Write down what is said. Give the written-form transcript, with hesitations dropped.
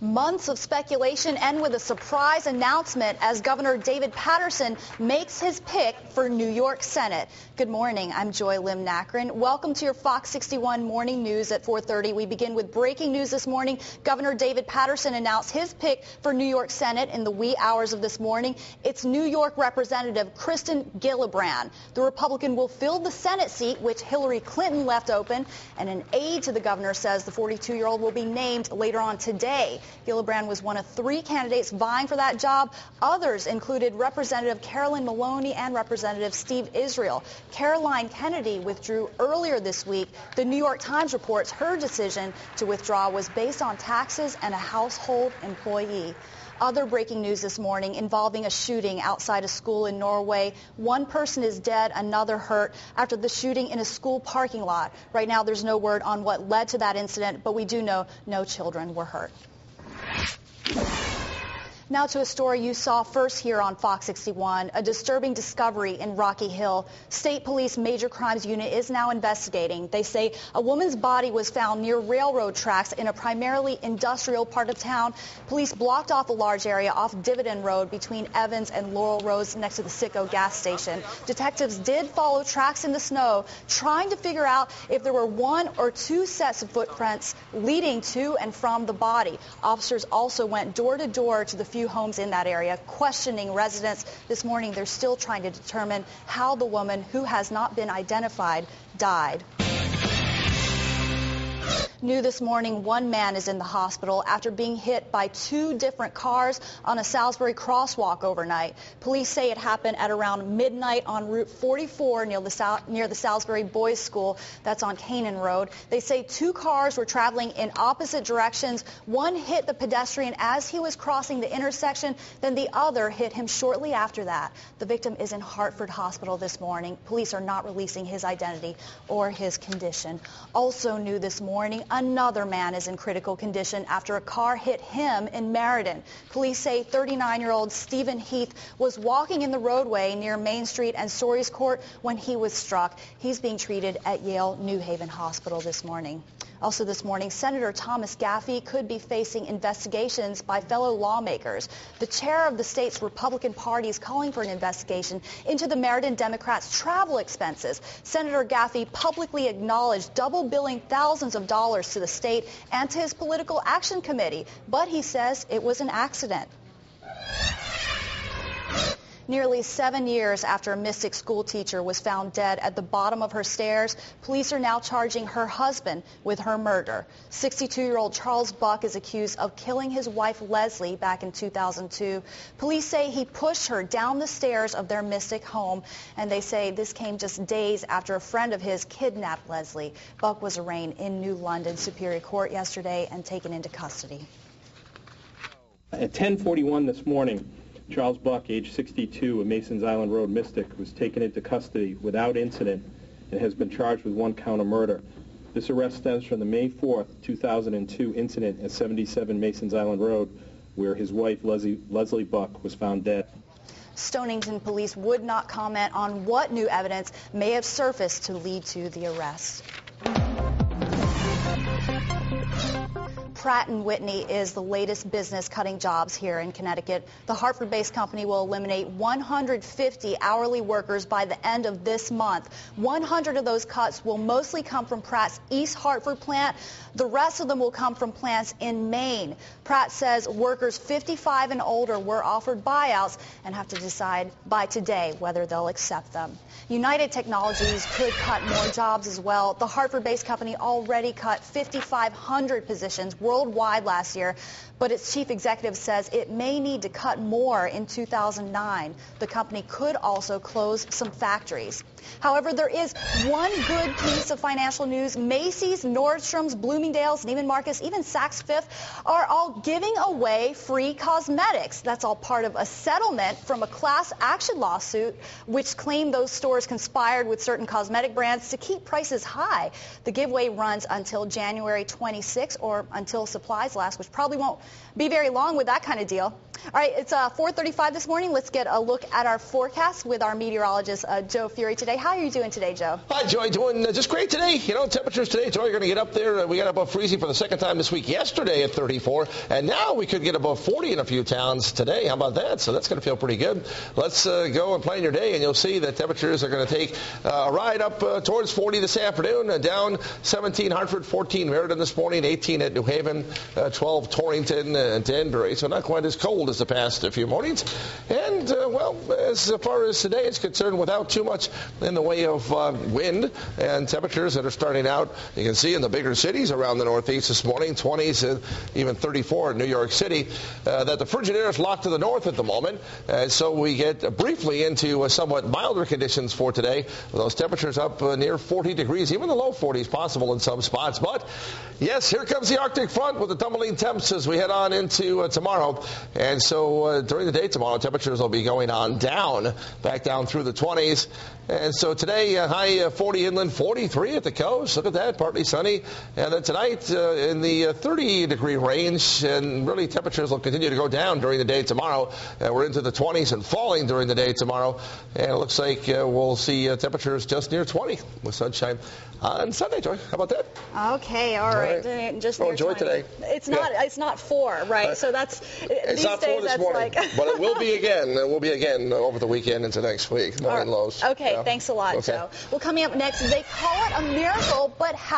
Months of speculation end with a surprise announcement as Governor David Paterson makes his pick for New York Senate. Good morning. I'm Lim Nakrin. Welcome to your Fox 61 Morning News at 4:30. We begin with breaking news this morning. Governor David Paterson announced his pick for New York Senate in the wee hours of this morning. It's New York Representative Kristen Gillibrand. The Republican will fill the Senate seat, which Hillary Clinton left open, and an aide to the governor says the 42-year-old will be named later on today. Gillibrand was one of 3 candidates vying for that job. Others included Representative Carolyn Maloney and Representative Steve Israel. Caroline Kennedy withdrew earlier this week. The New York Times reports her decision to withdraw was based on taxes and a household employee. Other breaking news this morning involving a shooting outside a school in Norway. One person is dead, another hurt after the shooting in a school parking lot. Right now, there's no word on what led to that incident, but we do know no children were hurt. Now to a story you saw first here on Fox 61, a disturbing discovery in Rocky Hill. State Police Major Crimes Unit is now investigating. They say a woman's body was found near railroad tracks in a primarily industrial part of town. Police blocked off a large area off Dividend Road between Evans and Laurel Roads next to the Citgo gas station. Detectives did follow tracks in the snow, trying to figure out if there were 1 or 2 sets of footprints leading to and from the body. Officers also went door to door to the few homes in that area, questioning residents. This morning, they're still trying to determine how the woman, who has not been identified, died. New this morning, one man is in the hospital after being hit by 2 different cars on a Salisbury crosswalk overnight. Police say it happened at around midnight on Route 44 near the Salisbury Boys School. That's on Canaan Road. They say 2 cars were traveling in opposite directions. One hit the pedestrian as he was crossing the intersection, then the other hit him shortly after that. The victim is in Hartford Hospital this morning. Police are not releasing his identity or his condition. Also new this morning, another man is in critical condition after a car hit him in Meriden. Police say 39-year-old Stephen Heath was walking in the roadway near Main Street and Stories Court when he was struck. He's being treated at Yale New Haven Hospital this morning. Also this morning, Senator Thomas Gaffey could be facing investigations by fellow lawmakers. The chair of the state's Republican Party is calling for an investigation into the Meriden Democrats' travel expenses. Senator Gaffey publicly acknowledged double billing thousands of dollars to the state and to his political action committee, but he says it was an accident. Nearly 7 years after a Mystic school teacher was found dead at the bottom of her stairs, police are now charging her husband with her murder. 62-year-old Charles Buck is accused of killing his wife Leslie back in 2002. Police say he pushed her down the stairs of their Mystic home, and they say this came just days after a friend of his kidnapped Leslie. Buck was arraigned in New London Superior Court yesterday and taken into custody. At 10:41 this morning, Charles Buck, age 62, of Masons Island Road, Mystic, was taken into custody without incident and has been charged with 1 count of murder. This arrest stems from the May 4th, 2002 incident at 77 Masons Island Road, where his wife, Leslie Buck, was found dead. Stonington police would not comment on what new evidence may have surfaced to lead to the arrest. Pratt & Whitney is the latest business cutting jobs here in Connecticut. The Hartford-based company will eliminate 150 hourly workers by the end of this month. 100 of those cuts will mostly come from Pratt's East Hartford plant. The rest of them will come from plants in Maine. Pratt says workers 55 and older were offered buyouts and have to decide by today whether they'll accept them. United Technologies could cut more jobs as well. The Hartford-based company already cut 5,500 positions worldwide last year, but its chief executive says it may need to cut more in 2009. The company could also close some factories. However, there is one good piece of financial news. Macy's, Nordstrom's, Bloomingdale's, Neiman Marcus, even Saks Fifth are all giving away free cosmetics. That's all part of a settlement from a class action lawsuit which claimed those stores conspired with certain cosmetic brands to keep prices high. The giveaway runs until January 26 or until supplies last, which probably won't be very long with that kind of deal. All right, it's 4:35 this morning. Let's get a look at our forecast with our meteorologist, Joe Fury, today. How are you doing today, Joe? Hi, Joy. Doing just great today. You know, temperatures today, Joy, are going to get up there. We got above freezing for the second time this week yesterday at 34, and now we could get above 40 in a few towns today. How about that? So that's going to feel pretty good. Let's go and plan your day, and you'll see that temperatures are going to take a ride up towards 40 this afternoon, down 17 Hartford, 14 Meriden this morning, 18 at New Haven, 12 Torrington, and Danbury. So not quite as cold as the past few mornings. And, well, as far as today is concerned, without too much in the way of wind and temperatures that are starting out, you can see in the bigger cities around the Northeast this morning, 20s and even 34 in New York City, that the frigid air is locked to the north at the moment. So we get briefly into somewhat milder conditions for today, with those temperatures up near 40 degrees, even the low 40s possible in some spots. But, yes, here comes the Arctic front with the tumbling temps as we head on into tomorrow. And so during the day tomorrow, temperatures will be going on down, back down through the 20s. And so today, high 40 inland, 43 at the coast. Look at that, partly sunny. And then tonight in the 30-degree range, and really temperatures will continue to go down during the day tomorrow. We're into the 20s and falling during the day tomorrow. And it looks like we'll see temperatures just near 20 with sunshine on Sunday, Joy. How about that? Okay, all right. Just oh, enjoy 20. today. It's not 4, right? So that's it's not 4 this morning, but it will be again. It will be again over the weekend into next week. Morning lows. Okay, thanks a lot, Joe. Well, coming up next, they call it a miracle, but how